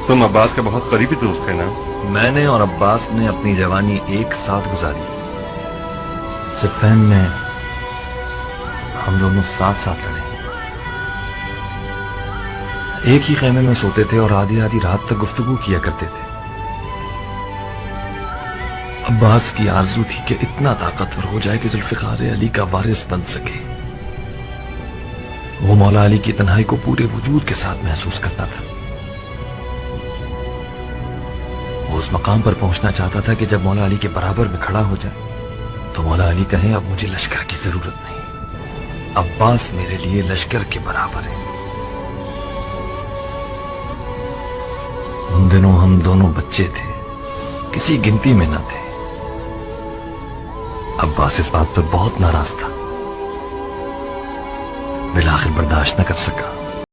تم عباس کا بہت قریبی دوست تھے نا؟ میں نے اور عباس نے اپنی جوانی ایک ساتھ گزاری، صفین میں ہم دونوں ساتھ ساتھ لڑے، ایک ہی خیمے میں سوتے تھے اور آدھی آدھی رات تک گفتگو کیا کرتے تھے۔ عباس کی آرزو تھی کہ اتنا طاقتور ہو جائے کہ ذوالفقار علی کا وارث بن سکے۔ وہ مولا علی کی تنہائی کو پورے وجود کے ساتھ محسوس کرتا تھا۔ وہ اس مقام پر پہنچنا چاہتا تھا کہ جب مولا علی کے برابر میں کھڑا ہو جائے تو مولا علی کہیں اب مجھے لشکر کی ضرورت نہیں، عباس میرے لیے لشکر کے برابر ہے۔ ان دنوں ہم دونوں بچے تھے، کسی گنتی میں نہ تھے۔ عباس اس بات پر بہت ناراض تھا، بالآخر برداشت نہ کر سکا۔